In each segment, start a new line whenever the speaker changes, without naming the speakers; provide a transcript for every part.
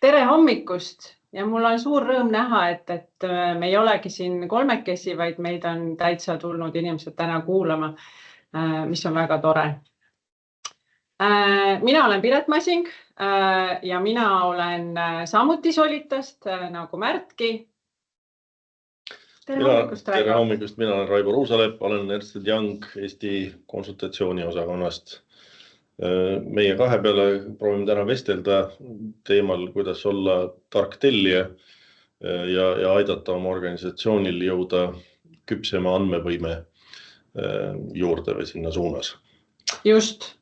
Tere hommikust ja mul on suur rõõm näha, et me ei olegi siin kolmekesi, vaid meid on täitsa tulnud inimesed täna kuulama, mis on väga tore. Mina olen Piret Masing ja mina olen samuti Solitast nagu Märtki.
Tere hommikust, mina olen Raivo Ruusalepp, olen Ernst & Young Eesti konsultatsiooniosakonnast. Meie kahe peale proovime täna vestelda teemal, kuidas olla tark tellija ja aidata oma organisatsioonil jõuda küpsema andmevõime juurde või sinna suunas.
Just,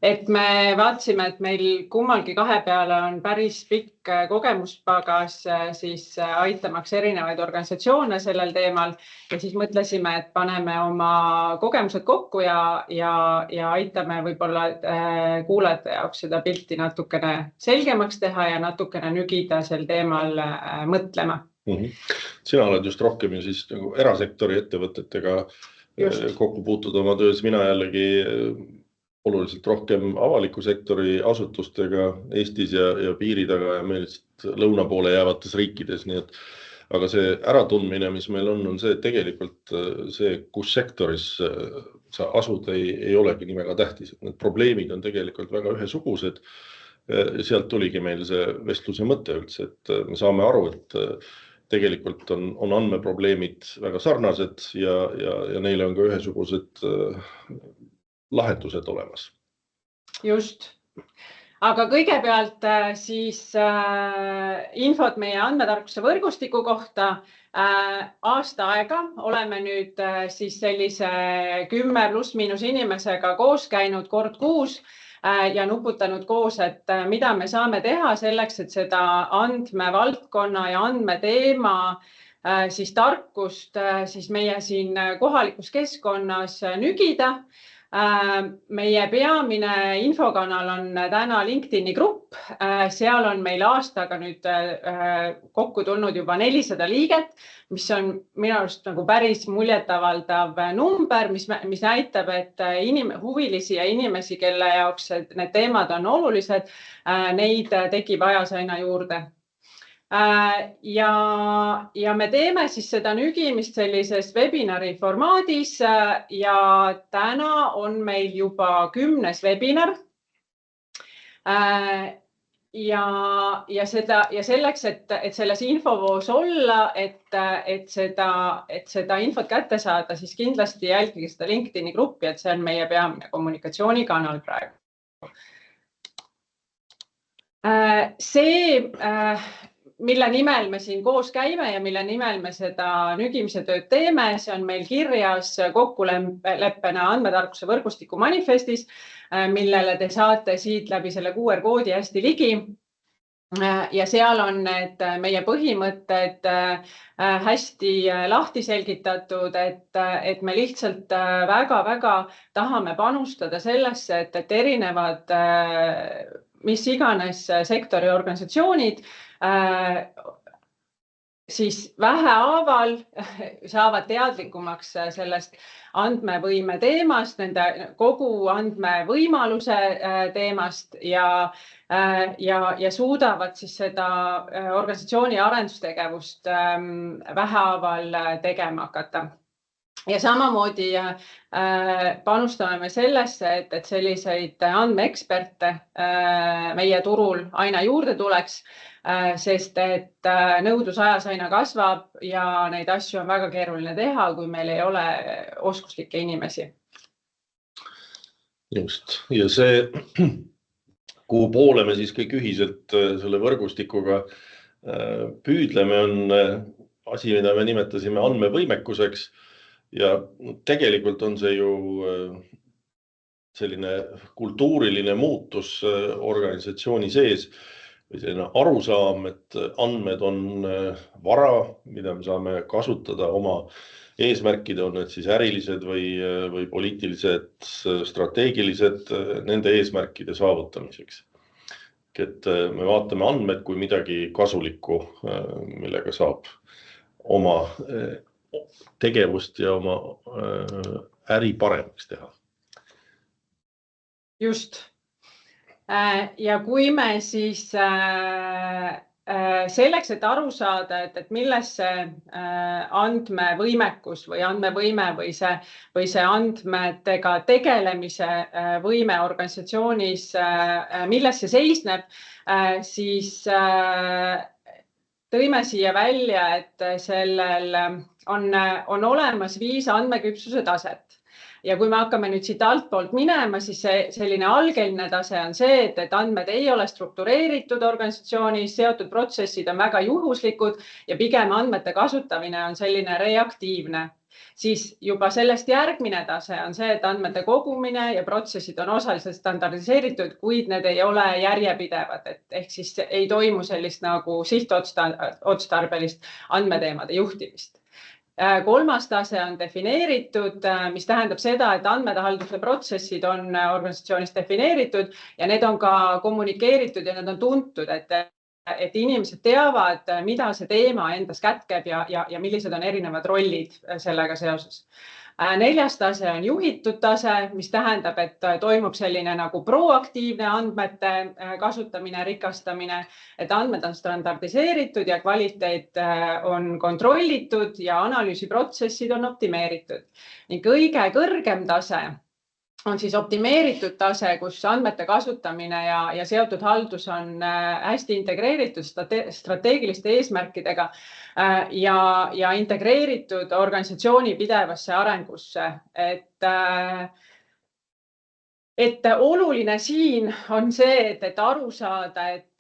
et me vaatasime, et meil kummalgi kahe peale on päris pikk kogemuspagas siis aitamaks erinevaid organisatsioone sellel teemal ja siis mõtlesime, et paneme oma kogemused kokku ja aitame võib-olla kuulajate jaoks seda pilti natukene selgemaks teha ja natukene nügida sel teemal mõtlema.
Sina oled just rohkem ju siis nagu erasektori ettevõtetega kokku puutud oma töös, mina jällegi oluliselt rohkem avaliku sektori asutustega Eestis ja piiri taga ja meil lõuna poole jäävates riikides. Nii et, aga see äratundmine, mis meil on see, et tegelikult see, kus sektoris sa asud, ei olegi nii väga tähtis. Need probleemid on tegelikult väga ühesugused. Sealt tuligi meil see vestluse mõte üldse, et me saame aru, et tegelikult on andmeprobleemid väga sarnased ja neile on ka ühesugused lahendused olemas.
Just. Aga kõigepealt siis infot meie andmetarkuse võrgustiku kohta. Aasta aega oleme nüüd siis sellise 10+ inimesega koos käinud kord kuus ja nuputanud koos, et mida me saame teha selleks, et seda andmevaldkonna ja andmeteema siis tarkust siis meie siin kohalikus keskkonnas nügida. Meie peamine infokanal on täna LinkedIni grupp. Seal on meil aastaga nüüd kokku tulnud juba 400 liiget, mis on minu arust nagu päris muljetavaldav number, mis näitab, et huvilisi ja inimesi, kelle jaoks need teemad on olulised, neid tekib ajas aina juurde. Ja me teeme siis seda nügimist sellises webinari formaadis ja täna on meil juba 10. webinar. Ja selleks, et selles infovoos olla, et seda infot kätte saada, siis kindlasti jälgige seda LinkedIni gruppi, et see on meie peamine kommunikatsioonikanal praegu. See mille nimel me siin koos käime ja mille nimel me seda nügimise tööd teeme, see on meil kirjas kokkuleppena andmetarkuse võrgustiku manifestis, millele te saate siit läbi selle QR-koodi hästi ligi. Ja seal on need meie põhimõtted hästi lahti selgitatud, et me lihtsalt väga tahame panustada sellesse, et erinevad mis iganes sektori organisatsioonid siis vähehaaval saavad teadlikumaks sellest andmevõime teemast, nende kogu andmevõimaluse teemast ja suudavad siis seda organisatsiooni arendustegevust vähehaaval tegema hakata. Ja samamoodi panustame me sellesse, et selliseid andmeeksperte meie turul aina juurde tuleks, sest et nõudlus ajas aina kasvab ja neid asju on väga keeruline teha, kui meil ei ole oskuslikke inimesi.
Just. Ja see, kuhu poole me siis kõik ühiselt selle võrgustikuga püüdleme, on asi, mida me nimetasime andmevõimekuseks. Ja tegelikult on see ju selline kultuuriline muutus organisatsiooni sees või selline arusaam, et andmed on vara, mida me saame kasutada oma eesmärkide, on need siis ärilised või poliitilised, strateegilised nende eesmärkide saavutamiseks. Et me vaatame andmed kui midagi kasulikku, millega saab oma tegevust ja oma äri paremaks teha.
Just. Ja kui me siis selleks, et aru saada, et milles see andmevõimekus või andmevõime või see andmetega tegelemise võime organisatsioonis, milles see seisneb, siis tõime siia välja, et sellel on olemas 5 andmeküpsuse taset. Ja kui me hakkame nüüd siit altpoolt minema, siis selline algeline tase on see, et andmed ei ole struktureeritud organisatsioonis, seotud protsessid on väga juhuslikud ja pigem andmete kasutamine on selline reaktiivne. Siis juba sellest järgmine tase on see, et andmete kogumine ja protsessid on osaliselt standardiseeritud, kuid need ei ole järjepidevad, ehk siis ei toimu sellist nagu sihtotstarbelist andmeteemade juhtimist. Kolmas tase on defineeritud, mis tähendab seda, et andmehalduse protsessid on organisatsioonis defineeritud ja need on ka kommunikeeritud ja need on tuntud, et inimesed teavad, mida see teema endas kätkeb ja millised on erinevad rollid sellega seoses. 4. tase on juhitud tase, mis tähendab, et toimub selline nagu proaktiivne andmete kasutamine, rikastamine, et andmed on standardiseeritud ja kvaliteet on kontrollitud ja analüüsiprotsessid on optimeeritud. Ning kõige kõrgem tase on siis optimeeritud tase, kus andmete kasutamine ja seotud haldus on hästi integreeritud strateegiliste eesmärkidega ja integreeritud organisatsiooni pidevasse arengusse. Et oluline siin on see, et aru saada, et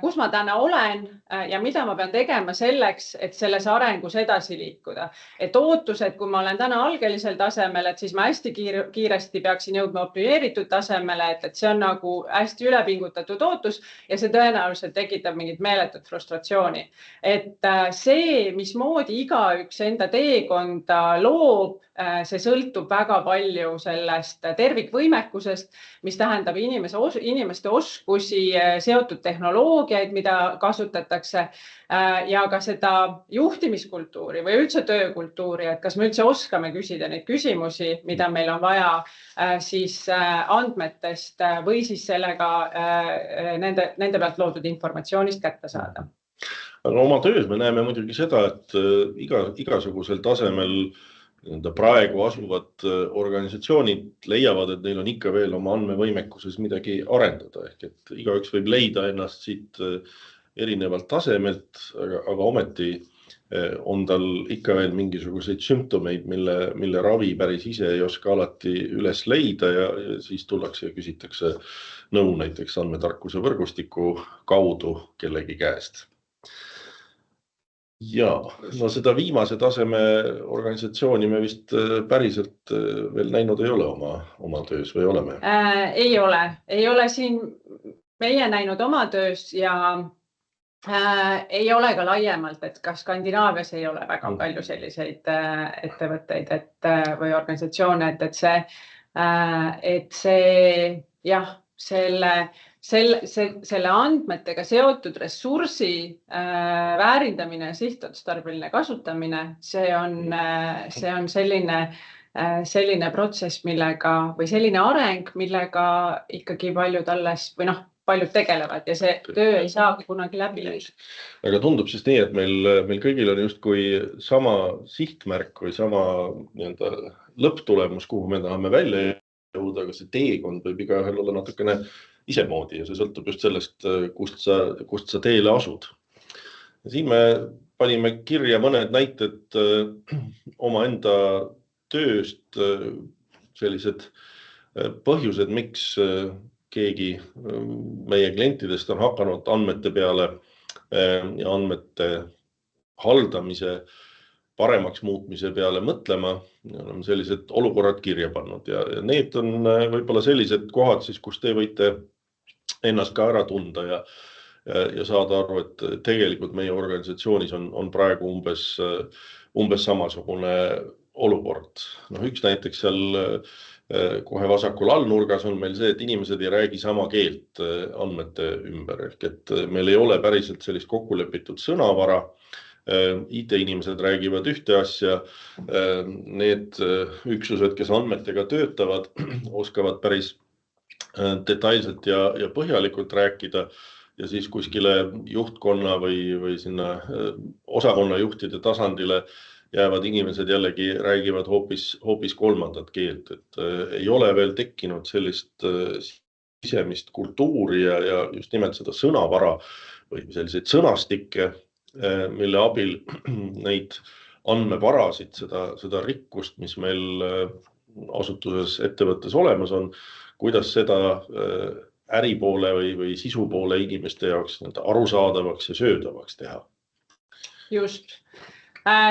kus ma täna olen ja mida ma pean tegema selleks, et selles arengus edasi liikuda. Et ootused, kui ma olen täna algelisel tasemel, et siis ma hästi kiiresti peaksin jõudma optimeeritud tasemele, et see on nagu hästi ülepingutatud ootus ja see tõenäoliselt tekitab mingit meeletut frustratsiooni. Et see, mismoodi igaüks enda teekonda loob, see sõltub väga palju sellest tervikvõimekusest, mis tähendab inimeste oskusi, seotud tehnoloogiaid, mida kasutatakse ja ka seda juhtimiskultuuri või üldse töökultuuri, et kas me üldse oskame küsida neid küsimusi, mida meil on vaja siis andmetest või siis sellega nende pealt loodud informatsioonist kätte saada.
Aga oma töös me näeme muidugi seda, et igasugusel tasemel praegu asuvad organisatsioonid leiavad, et neil on ikka veel oma andmevõimekuses midagi arendada. Ehk et igaüks võib leida ennast siit erinevalt tasemelt, aga ometi on tal ikka veel mingisuguseid sümptomeid, mille ravi päris ise ei oska alati üles leida ja siis tullakse ja küsitakse nõu näiteks andmetarkuse võrgustiku kaudu kellegi käest. Ja, no seda viimase taseme organisatsiooni me vist päriselt veel näinud ei ole oma töös või oleme?
Ei ole siin meie näinud oma töös ja ei ole ka laiemalt, et ka Skandinaavias ei ole väga palju selliseid ettevõtteid või organisatsioone, et see jah, selle andmetega seotud ressursi väärindamine ja sihtotstarbeline kasutamine, see on selline protsess, või selline areng, millega ikkagi paljud tegelevad ja see töö ei saa kunagi läbi lüüa.
Aga tundub siis nii, et meil kõigil on justkui sama sihtmärk või sama lõpptulemus, kuhu me tahame välja jõuda, aga see teekond võib igaühel olla natukene isemoodi ja see sõltub just sellest, kust sa teele asud. Ja siin me panime kirja mõned näited omaenda tööst, sellised põhjused, miks keegi meie klientidest on hakanud andmete peale ja andmete haldamise paremaks muutmise peale mõtlema. Oleme sellised olukorrad kirja pannud ja need on võib-olla sellised kohad, kus te võite ennast ka ära tunda ja saada aru, et tegelikult meie organisatsioonis on praegu umbes samasugune olukord. Üks näiteks seal kohe vasakul allnurgas on meil see, et inimesed ei räägi sama keelt andmete ümber. Ehk et meil ei ole päriselt sellist kokkulepitud sõnavara. IT-inimesed räägivad ühte asja. Need üksused, kes andmetega töötavad, oskavad päris detailselt ja põhjalikult rääkida ja siis kuskile juhtkonna või sinna osakonna juhtide tasandile jäävad inimesed jällegi räägivad hoopis kolmandat keelt, et ei ole veel tekkinud sellist sisemist kultuuri ja just nimelt seda sõnavara või selliseid sõnastikke, mille abil neid andmevarasid, seda rikkust, mis meil asutuses ettevõttes olemas on, kuidas seda äripoole või sisupoole inimeste jaoks arusaadavaks ja söödavaks teha.
Just.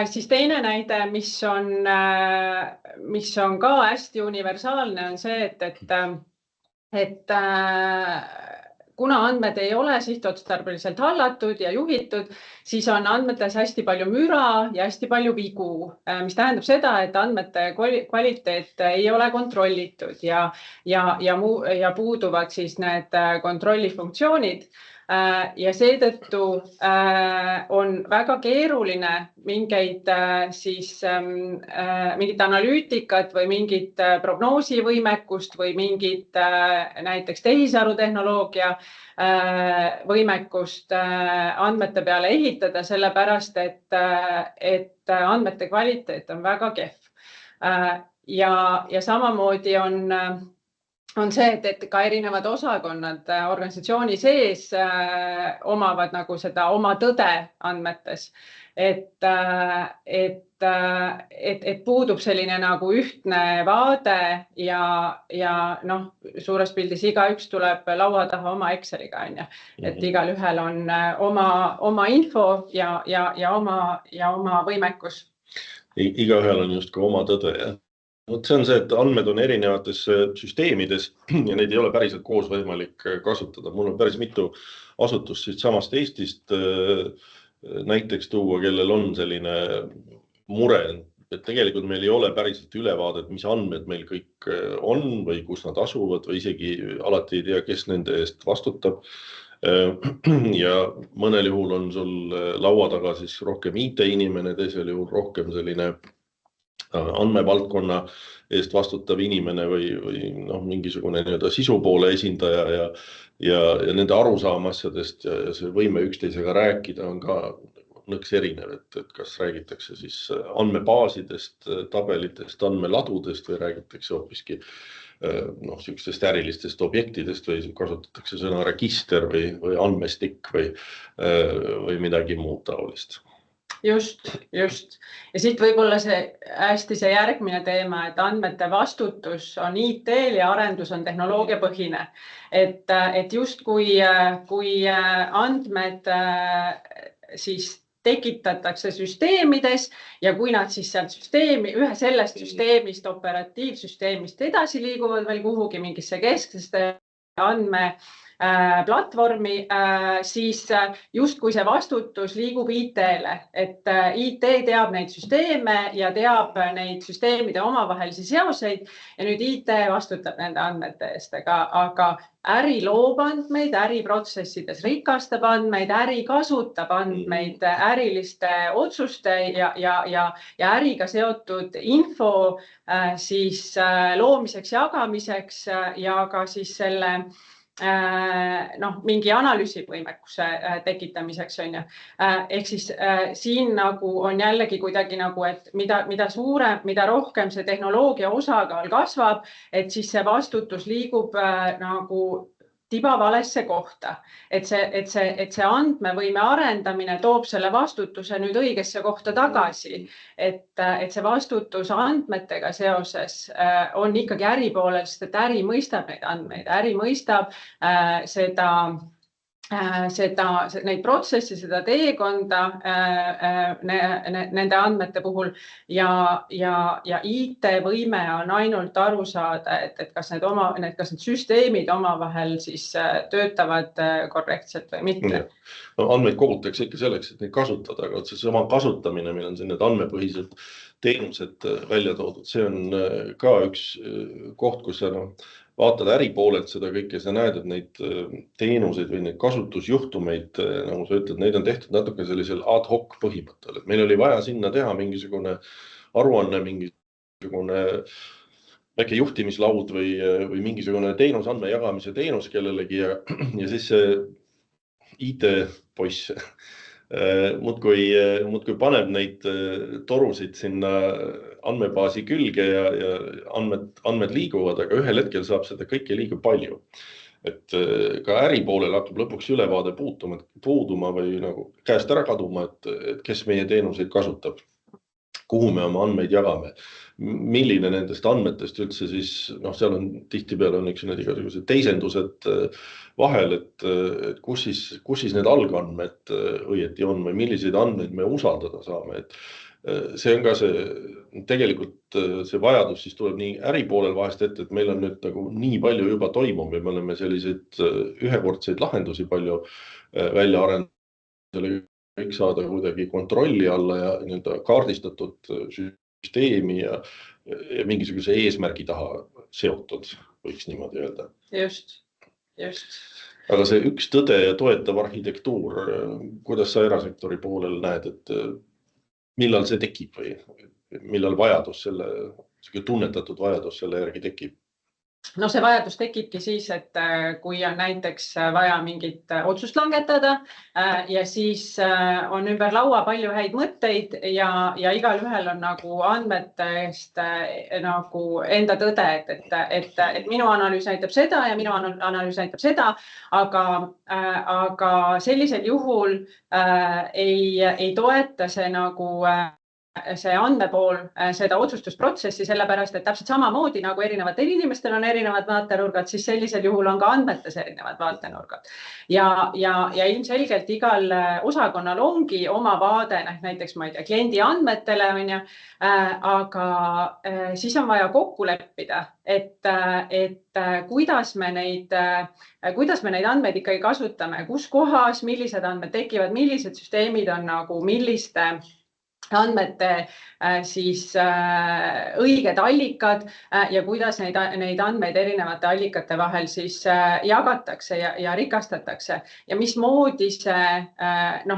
Siis teine näide, mis on ka hästi universaalne, on see, et kuna andmed ei ole sihtotstarbeliselt hallatud ja juhitud, siis on andmetes hästi palju müra ja hästi palju vigu, mis tähendab seda, et andmete kvaliteet ei ole kontrollitud ja puuduvad siis need kontrollifunktsioonid. Ja seetõttu on väga keeruline mingit analüütikat või mingit prognoosivõimekust või mingit näiteks tehisarutehnoloogia võimekust andmete peale ehitada, sellepärast et andmete kvaliteet on väga kehv. Ja samamoodi on see, et ka erinevad osakonnad organisatsiooni sees omavad nagu seda oma tõde andmetes, et puudub selline nagu ühtne vaade ja suures pildis igaüks tuleb laua taha oma Exceliga, et igal ühel on oma info ja oma võimekus.
Igaühel on just ka oma tõde, jah. See on see, et andmed on erinevates süsteemides ja neid ei ole päriselt koos võimalik kasutada. Mul on päris mitu asutust siit samast Eestist näiteks tuua, kellel on selline mure, et tegelikult meil ei ole päriselt ülevaadet, mis andmed meil kõik on või kus nad asuvad või isegi alati ei tea, kes nende eest vastutab. Ja mõnel juhul on sul laua taga siis rohkem IT-inimene, teisel juhul rohkem selline andmevaldkonna eest vastutav inimene või mingisugune sisupoole esindaja ja nende arusaam asjadest ja see võime üksteisega rääkida on ka nõks erinev, et kas räägitakse siis andmebaasidest, tabelitest, andmeladudest või räägitakse hoopiski sükstest ärilistest objektidest või kasutatakse sõna register või andmestik või midagi muud taolist.
Just. Ja siit võib-olla see järgmine teema, et andmete vastutus on IT-l ja arendus on tehnoloogiapõhine. Et just kui andmed siis tekitatakse süsteemides ja kui nad siis sealt sellest süsteemist, operatiivsüsteemist edasi liiguvad veel kuhugi mingisse kesksesse andmeplatvormi, siis justkui see vastutus liigub IT-le, et IT teab neid süsteeme ja teab neid süsteemide omavahelisi seoseid ja nüüd IT vastutab nende andmete eest, aga äri loob andmeid, äriprotsessides rikastab andmeid, äri kasutab andmeid äriliste otsuste ja äriga seotud info siis loomiseks, jagamiseks ja ka siis selle mingi analüüsivõimekuse tekitamiseks on ju. Ehk siis siin nagu on jällegi kuidagi nagu, et mida suurem, mida rohkem see tehnoloogia osakaal kasvab, et siis see vastutus liigub nagu tibavalesse kohta, et see andmevõime arendamine toob selle vastutuse nüüd õigesse kohta tagasi, et see vastutus andmetega seoses on ikkagi äripoolel, sest et äri mõistab neid andmeid, äri mõistab neid protsessi, seda teekonda nende andmete puhul ja IT võime on ainult aru saada, et kas need süsteemid omavahel siis töötavad korrektselt või mitte.
Andmeid kogutakse ikka selleks, et neid kasutada, aga see sama kasutamine, meil on siin need andmepõhised teenused välja toodud, see on ka üks koht, kus sa vaatad äripoolelt seda kõike, sa näed, et neid teenuseid või neid kasutusjuhtumeid, nagu sa ütled, neid on tehtud natuke sellisel ad hoc põhimõttel, et meil oli vaja sinna teha mingisugune aruanne, mingisugune väike juhtimislaud või mingisugune teenus, andmejagamise teenus kellelegi ja siis see IT-poiss muudkui paneb neid torusid sinna andmebaasi külge ja andmed liiguvad, aga ühel hetkel saab seda kõike liiga palju. Et ka äri poolel hakkab lõpuks ülevaade puuduma või nagu käest ära kaduma, et kes meie teenuseid kasutab, kuhu me oma andmeid jagame, milline nendest andmetest üldse siis, seal on tihtipeale on need igasugused teisendused vahel, et kus siis need algandmed õieti on või milliseid andmeid me usaldada saame. Et see on ka tegelikult see vajadus siis tuleb nii äripoolel vahest ette, et meil on nüüd nagu nii palju juba toimub ja me oleme selliseid ühekordseid lahendusi palju välja arendanud, kõik saada kuidagi kontrolli alla ja nii-öelda kaardistatud süsteemi ja mingisuguse eesmärgi taha seotud, võiks niimoodi öelda.
Just.
Aga see üks tõde ja toetav arhitektuur, kuidas sa erasektori poolel näed, et millal see tekib või millal tunnetatud vajadus selle järgi tekib?
No see vajadus tekibki siis, et kui on näiteks vaja mingit otsust langetada ja siis on ümber laua palju häid mõtteid ja igal ühel on nagu andmetest nagu enda tõde, et minu analüüs näitab seda ja minu analüüs näitab seda, aga sellisel juhul ei toeta see nagu see andmepool seda otsustusprotsessi, sellepärast, et täpselt samamoodi nagu erinevatel inimestel on erinevad vaatenurgad, siis sellisel juhul on ka andmetes erinevad vaatenurgad. Ja ilmselgelt igal osakonnal ongi oma vaade, näiteks ma ei tea, kliendi andmetele, aga siis on vaja kokku leppida, et kuidas me neid andmeid ikkagi kasutame, kus kohas, millised andmed tekivad, millised süsteemid on nagu milliste andmete siis õiged allikad ja kuidas neid andmeid erinevate allikate vahel siis jagatakse ja rikastatakse ja mismoodi see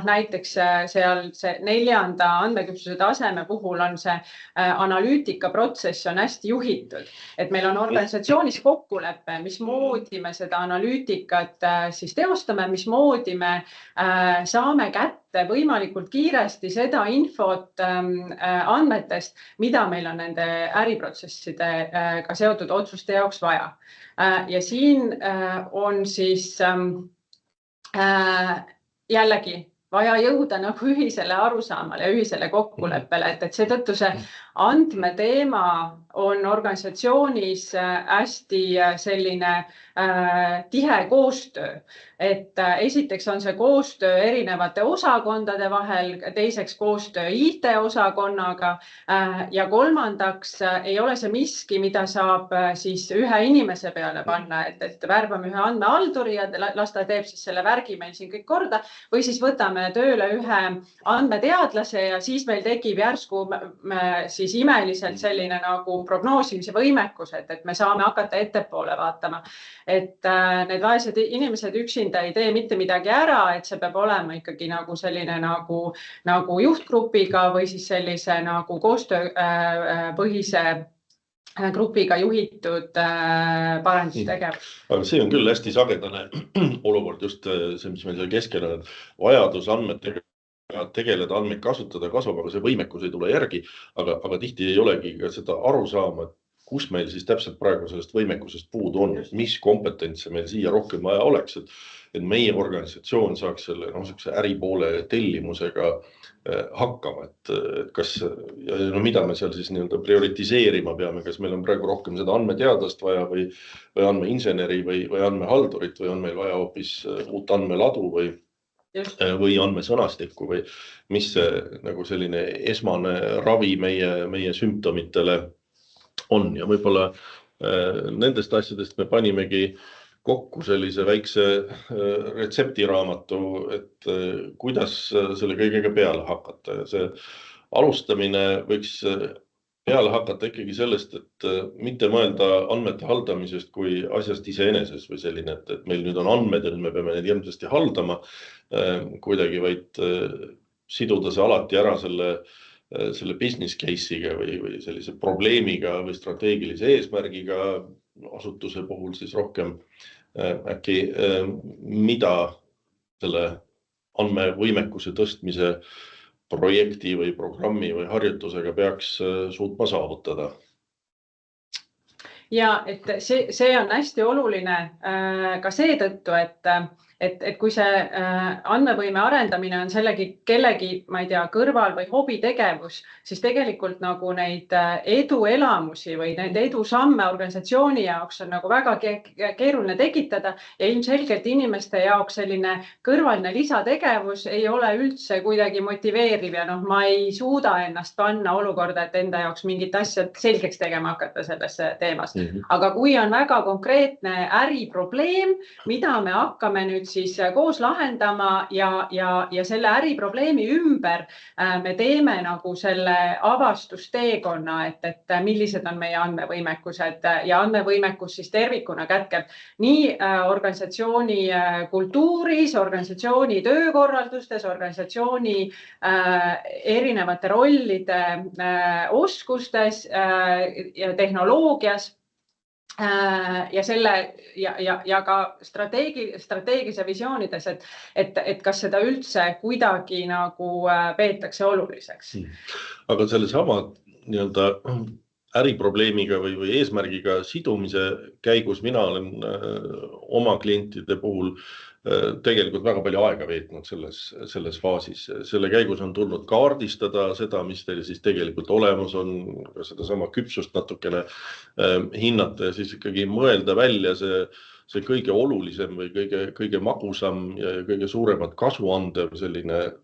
näiteks seal see 4. andmeküpsuse taseme puhul on see analüütikaprotsess on hästi juhitud, et meil on organisatsioonis kokkulepe, mismoodi me seda analüütikat siis teostame, mismoodi me saame kätte võimalikult kiiresti seda infot andmetest, mida meil on nende äriprotsessidega seotud otsuste jaoks vaja. Ja siin on siis jällegi vaja jõuda nagu ühisele arusaamale ja ühisele kokkuleppele, et seetõttu see andmeteema on organisatsioonis hästi selline tihe koostöö, et esiteks on see koostöö erinevate osakondade vahel, teiseks koostöö IT-osakonnaga ja kolmandaks ei ole see miski, mida saab siis ühe inimese peale panna, et värbame ühe andmehalduri ja las ta teeb siis selle värgi meil siin kõik korda või siis võtame tööle ühe andmeteadlase ja siis meil tekib järsku siis imeliselt selline nagu prognoosimise võimekus, et me saame hakata ettepoole vaatama, et need vaesed inimesed üksinda ei tee mitte midagi ära, et see peab olema ikkagi nagu selline nagu juhtgrupiga või siis sellise nagu koostööpõhise grupiga juhitud parendustegevus.
Aga see on küll hästi sagedane olukord, just see, mis meil seal keskel on, vajadus andmetega tegeleda, andmeid kasutada kasvab, aga see võimekus ei tule järgi, aga tihti ei olegi ka seda aru saama, kus meil siis täpselt praegu sellest võimekusest puudu on, mis kompetentse meil siia rohkem vaja oleks, et meie organisatsioon saaks selle äripoole tellimusega hakkama, et kas ja mida me seal siis nii-öelda prioritiseerima peame, kas meil on praegu rohkem seda andmeteadlast vaja või andmeinseneri või andmehaldurit või on meil vaja hoopis uut andmeladu või andmesõnastikku või mis nagu selline esmane ravi meie sümptomitele on ja võib-olla nendest asjadest me panimegi kokku sellise väikse retseptiraamatu, et kuidas selle kõigega peale hakata ja see alustamine võiks peale hakata ikkagi sellest, et mitte mõelda andmete haldamisest kui asjast iseeneses või selline, et meil nüüd on andmed ja me peame neid hirmsasti haldama kuidagi, vaid siduda see alati ära selle selle business case'iga või sellise probleemiga või strateegilise eesmärgiga asutuse puhul siis rohkem äkki, mida selle andmevõimekuse tõstmise projekti või programmi või harjutusega peaks suutma saavutada.
Ja et see on hästi oluline ka seetõttu, et kui see andmevõime arendamine on kellegi, ma ei tea, kõrval või hobitegevus, siis tegelikult nagu neid eduelamusi või neid edusamme organisatsiooni jaoks on nagu väga keeruline tekitada ja ilmselgelt inimeste jaoks selline kõrvaline lisategevus ei ole üldse kuidagi motiveeriv ja ma ei suuda ennast panna olukorda, et enda jaoks mingit asja selgeks tegema hakata selles teemas. Aga kui on väga konkreetne äriprobleem, mida me hakkame nüüd siis koos lahendama ja selle äriprobleemi ümber me teeme nagu selle avastusteekonna, et millised on meie andmevõimekused ja andmevõimekus siis tervikuna kätkeb nii organisatsiooni kultuuris, organisatsiooni töökorraldustes, organisatsiooni erinevate rollide oskustes ja tehnoloogias ja ka strateegilise visioonides, et kas seda üldse kuidagi nagu peetakse oluliseks.
Aga selle sama nii-öelda äriprobleemiga või eesmärgiga sidumise käigus mina olen oma klientide puhul tegelikult väga palju aega veetnud selles faasis. Selle käigus on tulnud kaardistada seda, mis teil siis tegelikult olemas on, ka seda sama küpsust natukene hinnata ja siis ikkagi mõelda välja see kõige olulisem või kõige magusam ja kõige suuremat kasu andev selline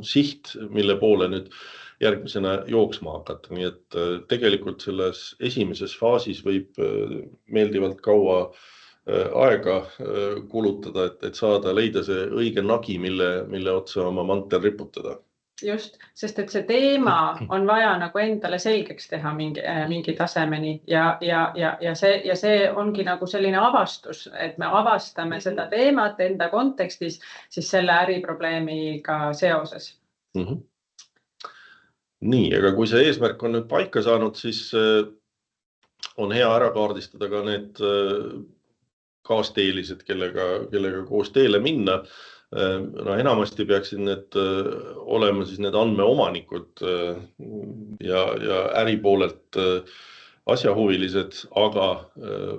siht, mille poole nüüd järgmisena jooksma hakata. Nii et tegelikult selles esimeses faasis võib meeldivalt kaua aega kulutada, et saada leida see õige nagi, mille otsa oma mantel riputada.
Just, sest et see teema on vaja nagu endale selgeks teha mingi tasemeni ja see ongi nagu selline avastus, et me avastame seda teemat enda kontekstis siis selle äriprobleemiga seoses.
Nii, aga kui see eesmärk on nüüd paika saanud, siis on hea ära kaardistada ka need kaasteelised, kellega koos teele minna. Enamasti peaksid need olema siis need andmeomanikud ja äripoolelt asjahuvilised, aga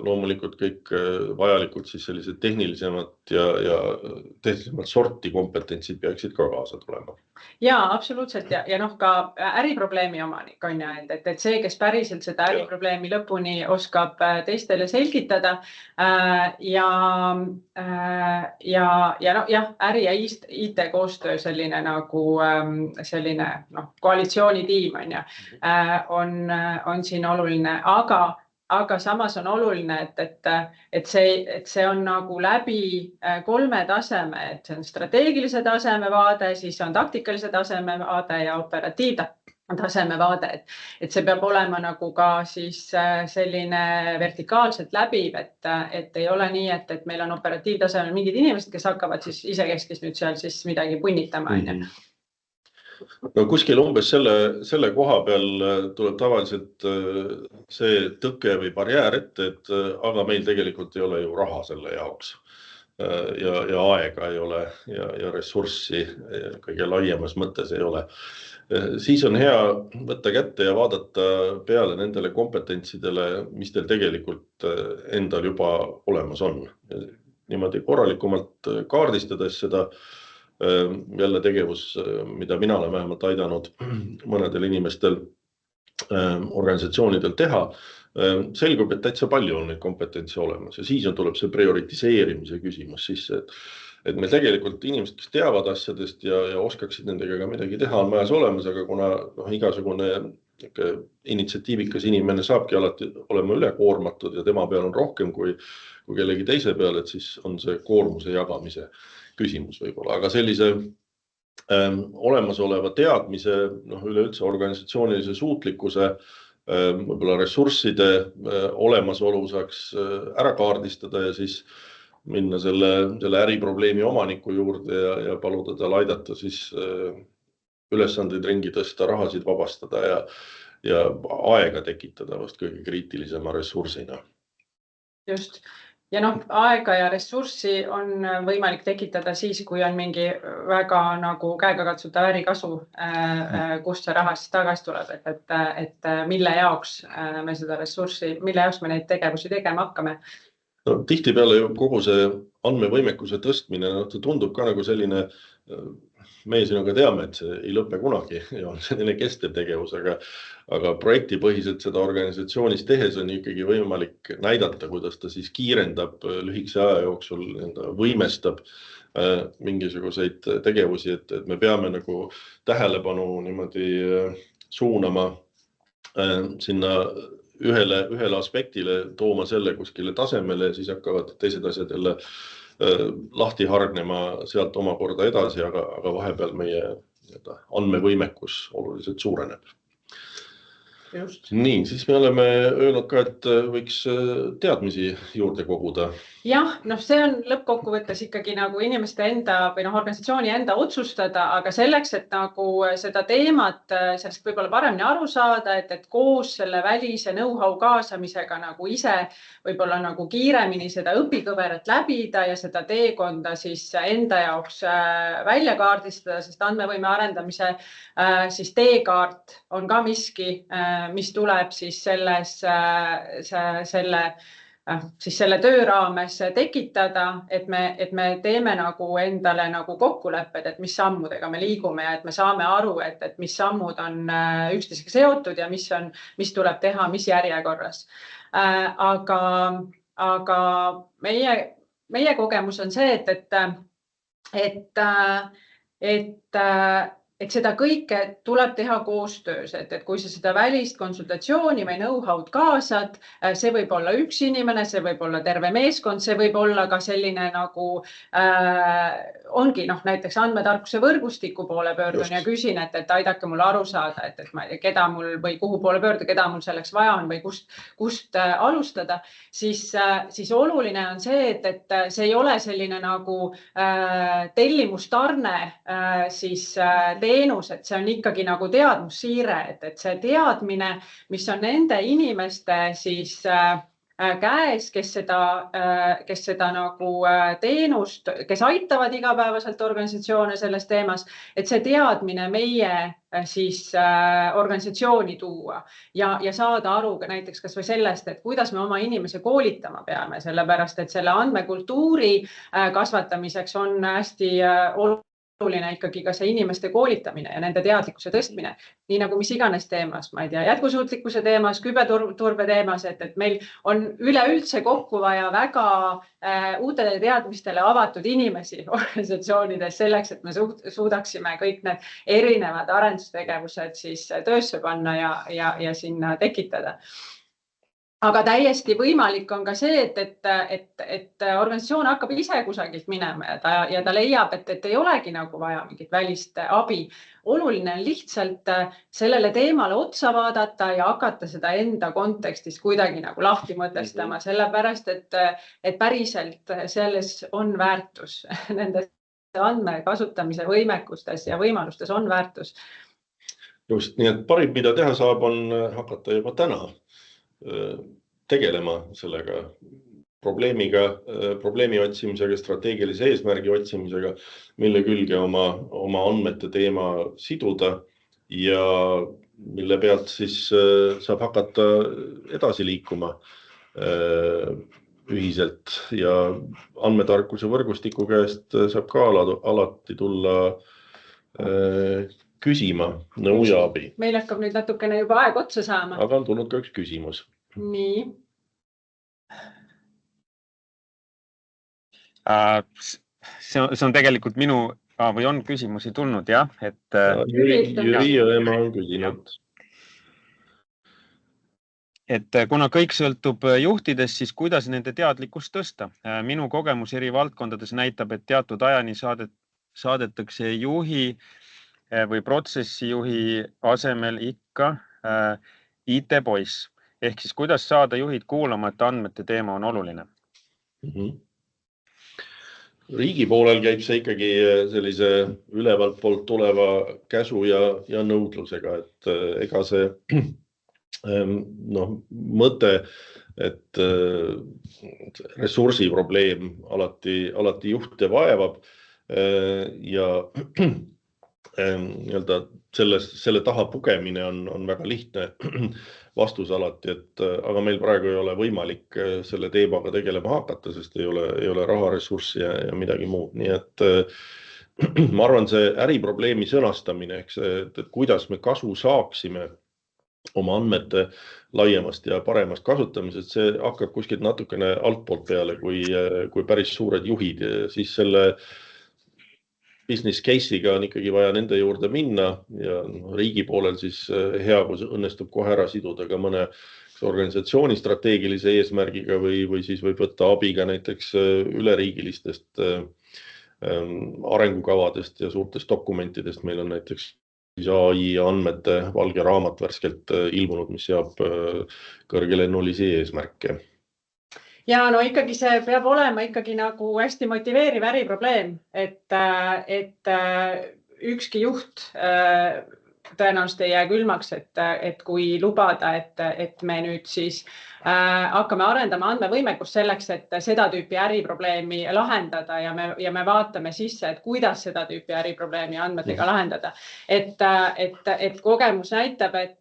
loomulikult kõik vajalikud siis sellised tehnilisemad ja tehnilisemad sorti kompetentsid peaksid ka kaasa tulema.
Jaa, absoluutselt ja ka äriprobleemi omanik on ja, et see, kes päriselt seda äriprobleemi lõpuni oskab teistele selgitada ja äri ja IT koostöö selline nagu selline koalitsioonitiim on siin oluline, aga samas on oluline, et see on nagu läbi 3 taseme, et see on strateegilise taseme vaade, siis on taktikalise taseme vaade ja operatiivtaseme vaade, et see peab olema nagu ka siis selline vertikaalselt läbiv, et ei ole nii, et meil on operatiivtasemel mingid inimesed, kes hakkavad siis isekeskis nüüd seal siis midagi punnitama.
No kuskil umbes selle koha peal tuleb tavaliselt see tõke või barjäär ette, et aga meil tegelikult ei ole ju raha selle jaoks ja aega ei ole ja ressurssi kõige laiemas mõttes ei ole. Siis on hea võtta kätte ja vaadata peale nendele kompetentsidele, mis teil tegelikult endal juba olemas on. Niimoodi korralikumalt kaardistades seda jälle tegevus, mida mina olen vähemalt aidanud mõnedel inimestel organisatsioonidel teha, selgub, et täitsa palju on neid kompetentsi olemas ja siis tuleb see prioritiseerimise küsimus sisse, et meil tegelikult inimesed, kes teavad asjadest ja oskaksid nendega ka midagi teha, on majas olemas, aga kuna igasugune initsiatiivikas inimene saabki alati olema ülekoormatud ja tema peal on rohkem kui kellegi teise peal, et siis on see koormuse jagamise küsimus võib-olla, aga sellise olemasoleva teadmise, üleüldse organisatsioonilise suutlikkuse, võib-olla ressursside olemasolu saaks ära kaardistada ja siis minna selle äriprobleemi omaniku juurde ja paluda tal aidata siis ülesandeid ringi tõsta, rahasid vabastada ja aega tekitada vast kõige kriitilisema ressursina.
Just. Ja noh, aega ja ressurssi on võimalik tekitada siis, kui on mingi väga nagu käegakatsutav ärikasu, kust see raha siis tagasi tuleb, et mille jaoks me seda ressurssi, mille jaoks me neid tegevusi tegema hakkame.
No, tihtipeale ju kogu see andmevõimekuse tõstmine, ta tundub ka nagu selline, meie sinuga teame, et see ei lõpe kunagi ja on selline kestev tegevus, aga projektipõhiselt seda organisatsioonis tehes on ikkagi võimalik näidata, kuidas ta siis kiirendab lühikese aja jooksul, võimestab mingisuguseid tegevusi, et me peame nagu tähelepanu niimoodi suunama sinna ühele aspektile, tooma selle kuskile tasemele ja siis hakkavad teised asjad jälle lahti hargnema sealt omakorda edasi, aga vahepeal meie andmevõimekus oluliselt suureneb.
Just.
Nii, siis me oleme öelnud ka, et võiks teadmisi juurde koguda.
Jah, noh, see on lõppkokkuvõttes ikkagi nagu inimeste enda või organisatsiooni enda otsustada, aga selleks, et nagu seda teemat sellest võib-olla paremini aru saada, et koos selle välise know-how kaasamisega nagu ise võib-olla nagu kiiremini seda õpikõverat läbida ja seda teekonda siis enda jaoks välja kaardistada, sest andmevõime arendamise siis teekaart on ka miski, mis tuleb siis selle töö raames tekitada, et me teeme nagu endale nagu kokkulepped, et mis sammudega me liigume ja et me saame aru, et mis sammud on üksteisega seotud ja mis tuleb teha, mis järjekorras. Aga meie kogemus on see, et seda kõike tuleb teha koostöös, et kui sa seda välist konsultatsiooni või know-how'd kaasad, see võib olla üks inimene, see võib olla terve meeskond, see võib olla ka selline nagu ongi näiteks andmetarkuse võrgustiku poole pöördun ja küsin, et aidake mul aru saada, et ma ei tea, keda mul või kuhu poole pöörda, keda mul selleks vaja on või kust alustada, siis oluline on see, et see ei ole selline nagu tellimustarne siis teenus, et see on ikkagi nagu teadmussiire, et see teadmine, mis on nende inimeste siis käes, kes seda nagu teenust, kes aitavad igapäevaselt organisatsioone selles teemas, et see teadmine meie siis organisatsiooni tuua ja saada aru ka näiteks kas või sellest, et kuidas me oma inimese koolitama peame, sellepärast et selle andmekultuuri kasvatamiseks on hästi oluline ikkagi ka see inimeste koolitamine ja nende teadlikkuse tõstmine, nii nagu mis iganes teemas, ma ei tea, jätkusuutlikkuse teemas, küberturbe teemas, et meil on üleüldse kokku vaja väga uutele teadmistele avatud inimesi organisatsioonides selleks, et me suudaksime kõik need erinevad arendustegevused siis töösse panna ja sinna tekitada. Aga täiesti võimalik on ka see, et organisatsioon hakkab ise kusagilt minema ja ta leiab, et ei olegi nagu vaja mingit välist abi. Oluline on lihtsalt sellele teemale otsa vaadata ja hakata seda enda kontekstis kuidagi nagu lahti mõtestama, sellepärast, et päriselt selles on väärtus. Nendes andme kasutamise võimekustes ja võimalustes on väärtus.
Just, nii et parim, mida teha saab, on hakata juba täna tegelema sellega probleemi otsimisega, strateegilise eesmärgi otsimisega, mille külge oma andmete teema siduda ja mille pealt siis saab hakata edasi liikuma ühiselt ja andmetarkuse võrgustiku käest saab ka alati tulla küsima nõu ja abi.
Meil hakkab nüüd natukene juba aeg otsa saama.
Aga on tulnud ka üks küsimus.
Nii.
See on tegelikult minu või on küsimusi tulnud, jah?
Jüri Jõemaa on küsinud.
Et kuna kõik sõltub juhtidest, siis kuidas nende teadlikkust tõsta? Minu kogemus eri valdkondades näitab, et teatud ajani saadetakse juhi või protsessijuhi asemel ikka IT-poiss. Ehk siis kuidas saada juhid kuulama, et andmete teema on oluline?
Riigi poolel käib see ikkagi sellise ülevalt poolt tuleva käsu ja nõudlusega, et ega see mõte, et ressursi probleem alati juhte vaevab ja selle taha pugemine on väga lihtne vastus alati, aga meil praegu ei ole võimalik selle teemaga tegelema hakata, sest ei ole raha, ressurssi ja midagi muud. Nii et ma arvan, see äriprobleemi sõnastamine, et kuidas me kasu saaksime oma andmete laiemast ja paremast kasutamisest, see hakkab kuskilt natukene altpoolt peale, kui päris suured juhid, siis selle business case'iga on ikkagi vaja nende juurde minna ja riigi poolel siis hea, kui õnnestub kohe ära siduda ka mõne organisatsiooni strateegilise eesmärgiga või siis võib võtta abiga näiteks üleriigilistest arengukavadest ja suurtest dokumentidest. Meil on näiteks AI andmete valge raamat värskelt ilmunud, mis seab kõrgelennulisi eesmärke.
Ja no ikkagi see peab olema ikkagi nagu hästi motiveeriv äriprobleem, et ükski juht tõenäoliselt ei jää külmaks, et kui lubada, et me nüüd siis hakkame arendama andmevõimekust selleks, et seda tüüpi äriprobleemi lahendada ja me vaatame sisse, et kuidas seda tüüpi äriprobleemi andmetega lahendada. Et kogemus näitab, et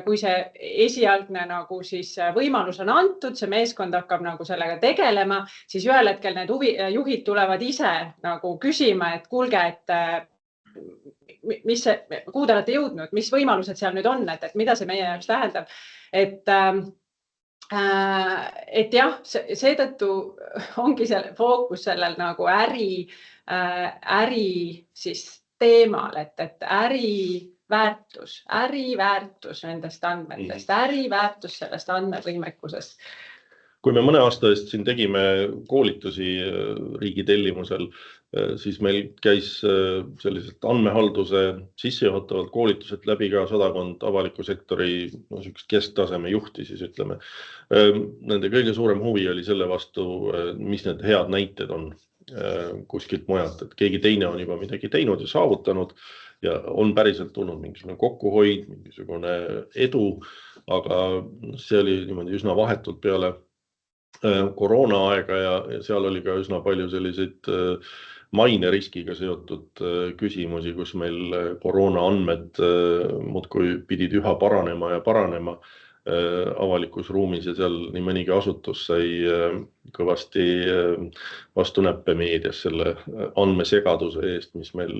kui see esialgne nagu siis võimalus on antud, see meeskond hakkab nagu sellega tegelema, siis ühel hetkel need juhid tulevad ise nagu küsima, et kuulge, et kuhu te olete jõudnud, mis võimalused seal nüüd on, et mida see meie jaoks tähendab. Et jah, seetõttu ongi selle fookus sellel nagu äri siis teemal, et äriväärtus nendest andmetest, äriväärtus sellest andmevõimekusest.
Kui me mõne aasta eest siin tegime koolitusi riigi tellimusel, siis meil käis sellised andmehalduse sissejuhatavad koolitused läbi ka sadakond avaliku sektori kesktaseme juhti, siis ütleme. Nende kõige suurem huvi oli selle vastu, mis need head näited on kuskilt mujalt, et keegi teine on juba midagi teinud ja saavutanud ja on päriselt tulnud mingisugune kokkuhoid, mingisugune edu, aga see oli niimoodi üsna vahetult peale koroona aega ja seal oli ka üsna palju selliseid maineriskiga seotud küsimusi, kus meil koroona andmed muudkui pidid üha paranema ja paranema avalikus ruumis ja seal nii mõnigi asutus sai kõvasti vastunäppe meedias selle andmesegaduse eest, mis meil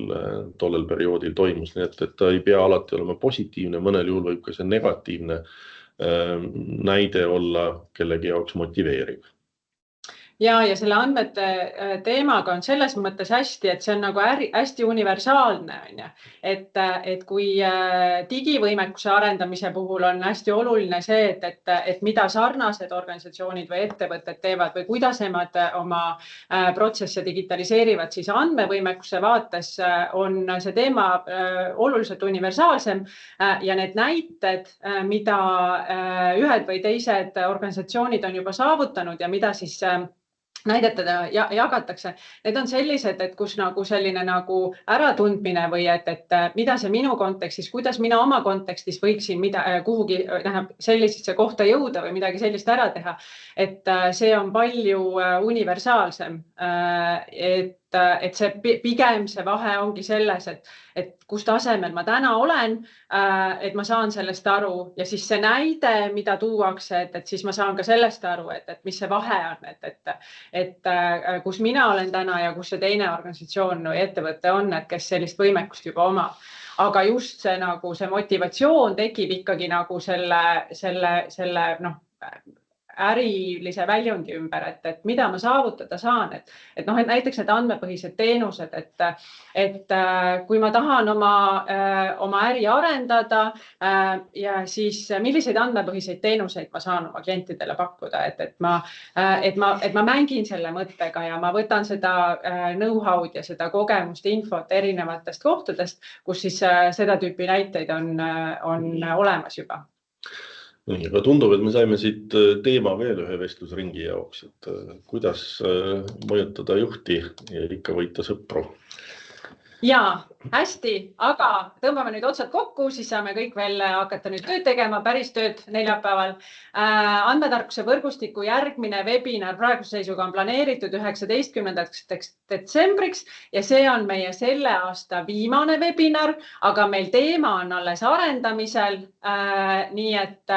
tollel perioodil toimus. Nii et ta ei pea alati olema positiivne, mõnel juhul võib ka see negatiivne näide olla kellegi jaoks motiveeriv.
Ja selle andmete teemaga on selles mõttes hästi, et see on nagu hästi universaalne. Et kui digivõimekuse arendamise puhul on hästi oluline see, et mida sarnased organisatsioonid või ettevõtted teevad või kuidas nemad oma protsesse digitaliseerivad, siis andmevõimekuse vaates on see teema oluliselt universaalsem ja need näited, mida ühed või teised organisatsioonid on juba saavutanud ja mida siis näidetada jagatakse. Need on sellised, et kus nagu selline nagu äratundmine või et mida see minu kontekstis, kuidas mina oma kontekstis võiksin kuhugi sellisesse kohta jõuda või midagi sellist ära teha. Et see on palju universaalsem. Et see pigem see vahe ongi selles, et kus tasemel ma täna olen, et ma saan sellest aru ja siis see näide, mida tuuakse, et siis ma saan ka sellest aru, et mis see vahe on, et kus mina olen täna ja kus see teine organisatsioon või ettevõte on, et kes sellist võimekust juba omab. Aga just see, nagu see motivatsioon tekib ikkagi nagu selle ärilise väljundi ümber, et mida ma saavutada saan, et näiteks need andmepõhised teenused, et kui ma tahan oma äri arendada ja siis milliseid andmepõhiseid teenuseid ma saan oma klientidele pakkuda, et ma mängin selle mõttega ja ma võtan seda know-how'd ja seda kogemust, infot erinevatest kohtadest, kus siis seda tüüpi näiteid on olemas juba.
Nii, aga tundub, et me saime siit teema veel ühe vestlusringi jaoks, et kuidas mõjutada juhti ja ikka võita sõpru.
Jaa, hästi, aga tõmbame nüüd otsad kokku, siis saame kõik veel hakata nüüd tööd tegema, päris tööd neljapäeval. Andmetarkuse võrgustiku järgmine webinar praeguse seisuga on planeeritud 19. detsembriks ja see on meie selle aasta viimane webinar, aga meil teema on alles arendamisel. Nii et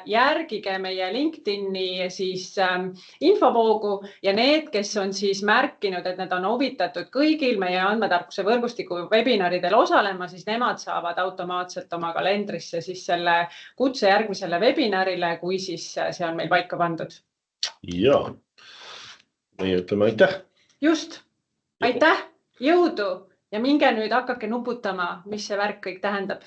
järgige meie LinkedIni siis infovoogu ja need, kes on siis märkinud, et need on huvitatud kõigil meie andmetarkuse võrgustiku webinaridel osalema, siis nemad saavad automaatselt oma kalendrisse siis selle kutse järgmisele webinarile, kui siis see on meil paika pandud.
Ja, meie ütleme aitäh.
Just, aitäh, jõudu ja minge nüüd hakake nuputama, mis see värk kõik tähendab.